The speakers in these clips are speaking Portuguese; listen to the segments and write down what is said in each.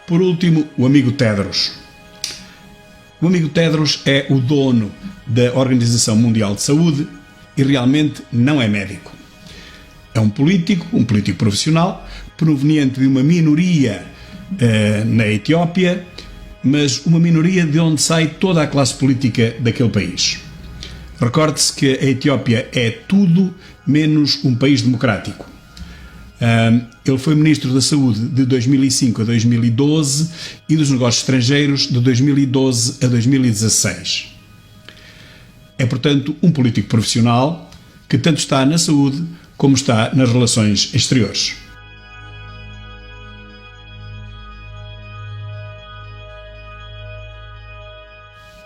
Por último, o amigo Tedros. O amigo Tedros é o dono da Organização Mundial de Saúde e realmente não é médico. É um político profissional, proveniente de uma minoria na Etiópia, mas uma minoria de onde sai toda a classe política daquele país. Recorde-se que a Etiópia é tudo menos um país democrático. Ele foi Ministro da Saúde de 2005 a 2012 e dos Negócios Estrangeiros de 2012 a 2016. É, portanto, um político profissional que tanto está na saúde como está nas relações exteriores.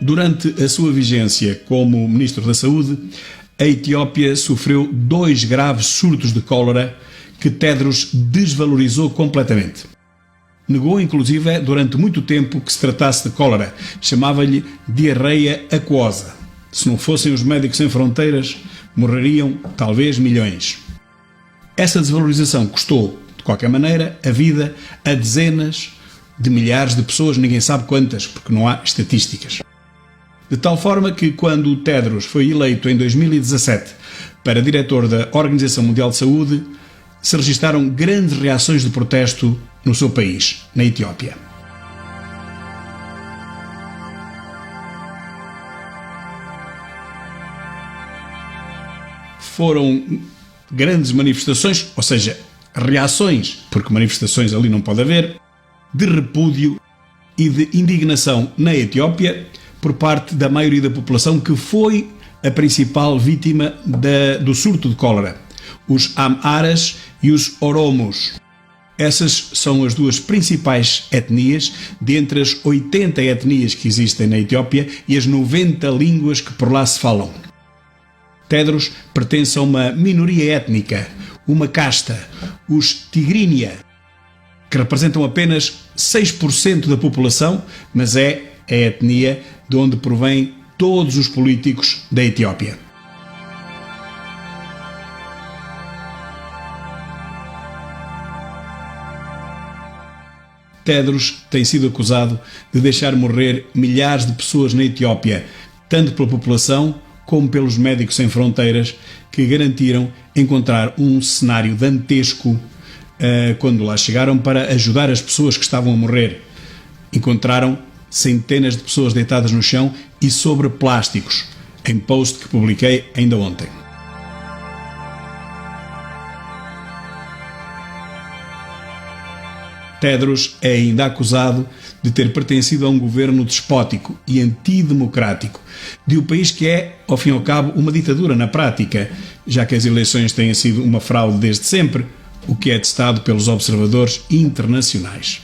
Durante a sua vigência como Ministro da Saúde, a Etiópia sofreu 2 graves surtos de cólera que Tedros desvalorizou completamente. Negou, inclusive, durante muito tempo que se tratasse de cólera. Chamava-lhe diarreia aquosa. Se não fossem os Médicos Sem Fronteiras, morreriam talvez milhões. Essa desvalorização custou, de qualquer maneira, a vida a dezenas de milhares de pessoas, ninguém sabe quantas, porque não há estatísticas. De tal forma que, quando o Tedros foi eleito em 2017 para diretor da Organização Mundial de Saúde, se registaram grandes reações de protesto no seu país, na Etiópia. Foram grandes manifestações, ou seja, reações, porque manifestações ali não pode haver, de repúdio e de indignação na Etiópia por parte da maioria da população que foi a principal vítima do surto de cólera. Os Amharas e os Oromos. Essas são as 2 principais etnias, dentre as 80 etnias que existem na Etiópia e as 90 línguas que por lá se falam. Tedros pertence a uma minoria étnica, uma casta, os Tigrinya, que representam apenas 6% da população, mas é a etnia de onde provém todos os políticos da Etiópia. Tedros tem sido acusado de deixar morrer milhares de pessoas na Etiópia, tanto pela população como pelos Médicos Sem Fronteiras, que garantiram encontrar um cenário dantesco quando lá chegaram para ajudar as pessoas que estavam a morrer. Encontraram centenas de pessoas deitadas no chão e sobre plásticos, em post que publiquei ainda ontem. Tedros é ainda acusado de ter pertencido a um governo despótico e antidemocrático de um país que é, ao fim e ao cabo, uma ditadura na prática, já que as eleições têm sido uma fraude desde sempre, o que é atestado pelos observadores internacionais.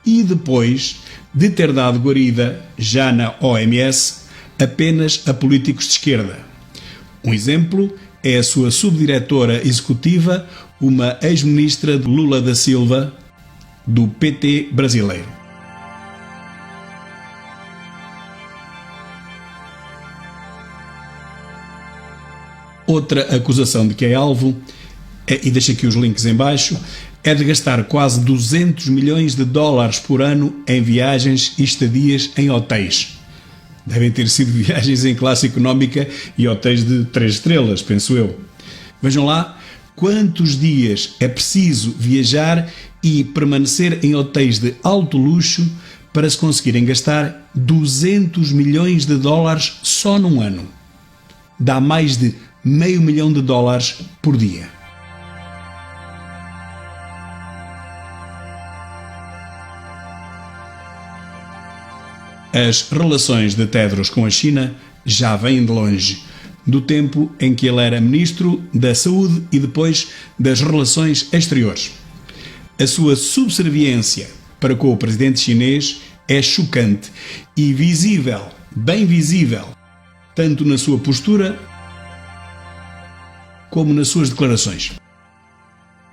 E depois de ter dado guarida, já na OMS, apenas a políticos de esquerda. Um exemplo é a sua subdiretora executiva, uma ex-ministra de Lula da Silva, do PT brasileiro. Outra acusação de que é alvo, e deixo aqui os links em baixo, é de gastar quase 200 milhões de dólares por ano em viagens e estadias em hotéis. Devem ter sido viagens em classe económica e hotéis de 3 estrelas, penso eu. Vejam lá quantos dias é preciso viajar e permanecer em hotéis de alto luxo para se conseguirem gastar 200 milhões de dólares só num ano. Dá mais de $500 mil por dia. As relações de Tedros com a China já vêm de longe, do tempo em que ele era Ministro da Saúde e depois das Relações Exteriores. A sua subserviência para com o presidente chinês é chocante e visível, bem visível, tanto na sua postura como nas suas declarações.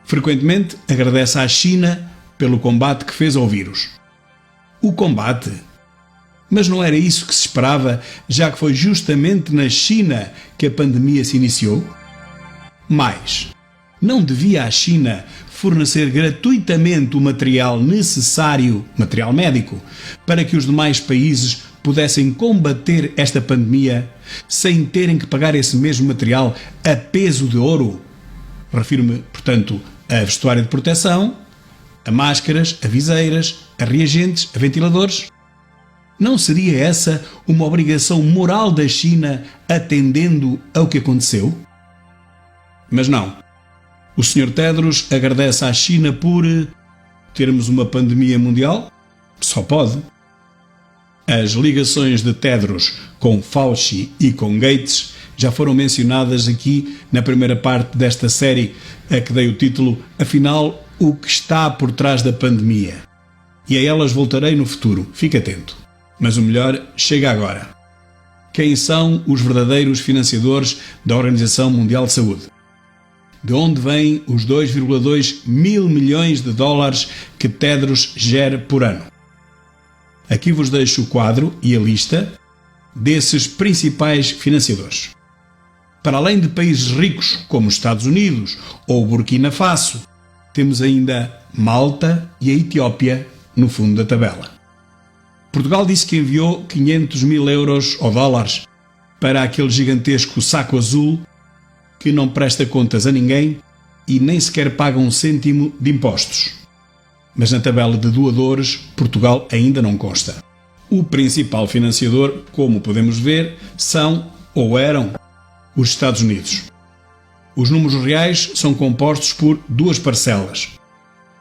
Frequentemente agradece à China pelo combate que fez ao vírus. O combate? Mas não era isso que se esperava, já que foi justamente na China que a pandemia se iniciou? Mais, não devia a China fornecer gratuitamente o material necessário, material médico, para que os demais países pudessem combater esta pandemia sem terem que pagar esse mesmo material a peso de ouro? Refiro-me, portanto, a vestuário de proteção, a máscaras, a viseiras, a reagentes, a ventiladores. Não seria essa uma obrigação moral da China atendendo ao que aconteceu? Mas não. O Sr. Tedros agradece à China por termos uma pandemia mundial? Só pode. As ligações de Tedros com Fauci e com Gates já foram mencionadas aqui na primeira parte desta série, a que dei o título Afinal, o que está por trás da pandemia? E a elas voltarei no futuro, fique atento. Mas o melhor chega agora. Quem são os verdadeiros financiadores da Organização Mundial de Saúde? De onde vêm os 2,2 mil milhões de dólares que Tedros gera por ano? Aqui vos deixo o quadro e a lista desses principais financiadores. Para além de países ricos como os Estados Unidos ou Burkina Faso, temos ainda Malta e a Etiópia no fundo da tabela. Portugal disse que enviou 500 mil euros ou dólares para aquele gigantesco saco azul que não presta contas a ninguém e nem sequer paga um cêntimo de impostos. Mas na tabela de doadores, Portugal ainda não consta. O principal financiador, como podemos ver, são ou eram os Estados Unidos. Os números reais são compostos por duas parcelas.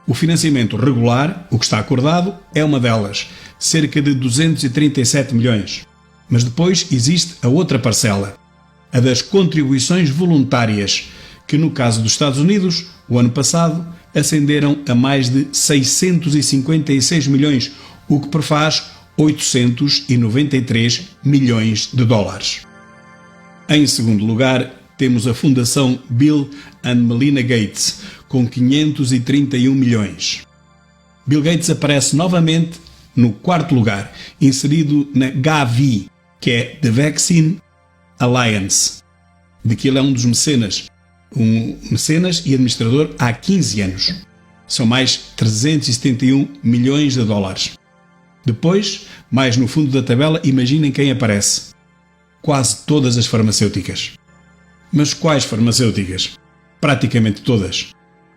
O financiamento regular, o que está acordado, é uma delas, cerca de 237 milhões. Mas depois existe a outra parcela, a das contribuições voluntárias, que no caso dos Estados Unidos, o ano passado, ascenderam a mais de 656 milhões, o que prefaz 893 milhões de dólares. Em segundo lugar, temos a Fundação Bill and Melinda Gates, com 531 milhões. Bill Gates aparece novamente no quarto lugar, inserido na Gavi, que é The Vaccine Alliance, de que ele é um dos mecenas e administrador há 15 anos. São mais 371 milhões de dólares. Depois, mais no fundo da tabela, imaginem quem aparece. Quase todas as farmacêuticas. Mas quais farmacêuticas? Praticamente todas.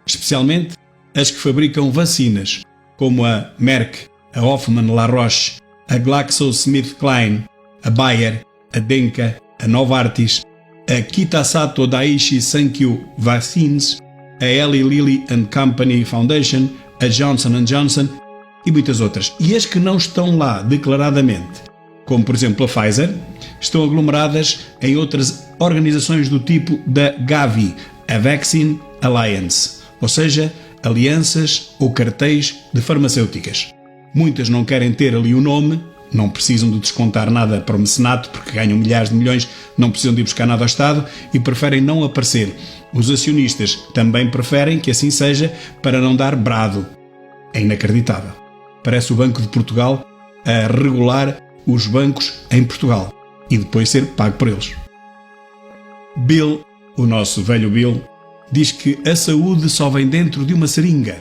Especialmente as que fabricam vacinas, como a Merck, a Hoffmann La Roche, a GlaxoSmithKline, a Bayer, a Denka, a Novartis, a Kitasato Daiichi Sankyo Vaccines, a Eli Lilly and Company Foundation, a Johnson & Johnson e muitas outras. E as que não estão lá declaradamente, como por exemplo a Pfizer, estão aglomeradas em outras organizações do tipo da Gavi, a Vaccine Alliance, ou seja, alianças ou cartéis de farmacêuticas. Muitas não querem ter ali o nome, não precisam de descontar nada para o mecenato porque ganham milhares de milhões, não precisam de ir buscar nada ao Estado e preferem não aparecer. Os acionistas também preferem que assim seja para não dar brado. É inacreditável. Parece o Banco de Portugal a regular os bancos em Portugal e depois ser pago por eles. Bill, o nosso velho Bill, diz que a saúde só vem dentro de uma seringa.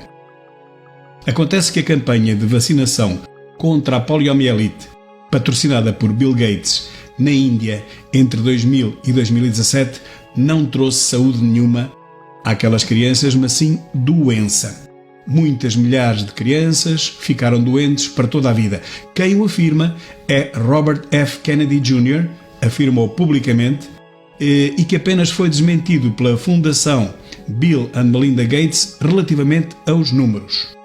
Acontece que a campanha de vacinação contra a poliomielite, patrocinada por Bill Gates na Índia entre 2000 e 2017, não trouxe saúde nenhuma àquelas crianças, mas sim doença. Muitas milhares de crianças ficaram doentes para toda a vida. Quem o afirma é Robert F. Kennedy Jr., afirmou publicamente, e que apenas foi desmentido pela Fundação Bill and Melinda Gates relativamente aos números.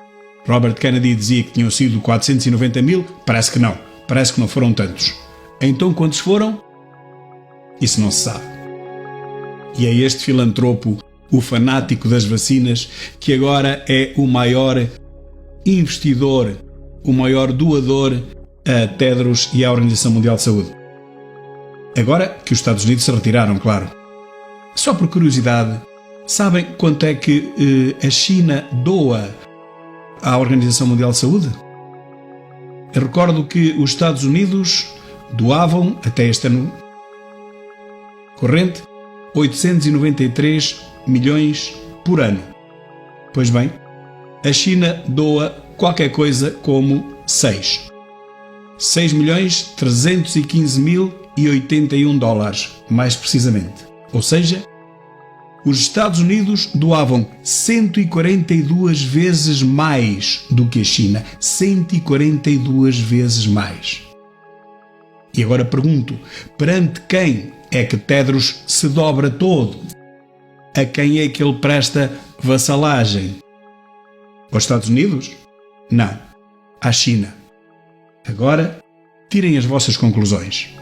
Robert Kennedy dizia que tinham sido 490 mil, parece que não foram tantos. Então quantos foram? Isso não se sabe. E é este filantropo, o fanático das vacinas, que agora é o maior investidor, o maior doador a Tedros e à Organização Mundial de Saúde. Agora que os Estados Unidos se retiraram, claro. Só por curiosidade, sabem quanto é que a China doa à Organização Mundial de Saúde? Eu recordo que os Estados Unidos doavam, até este ano corrente, 893 milhões por ano. Pois bem, a China doa qualquer coisa como 6.315.081 dólares, mais precisamente. Ou seja, os Estados Unidos doavam 142 vezes mais do que a China. 142 vezes mais. E agora pergunto, perante quem é que Tedros se dobra todo? A quem é que ele presta vassalagem? Aos Estados Unidos? Não. À China. Agora, tirem as vossas conclusões.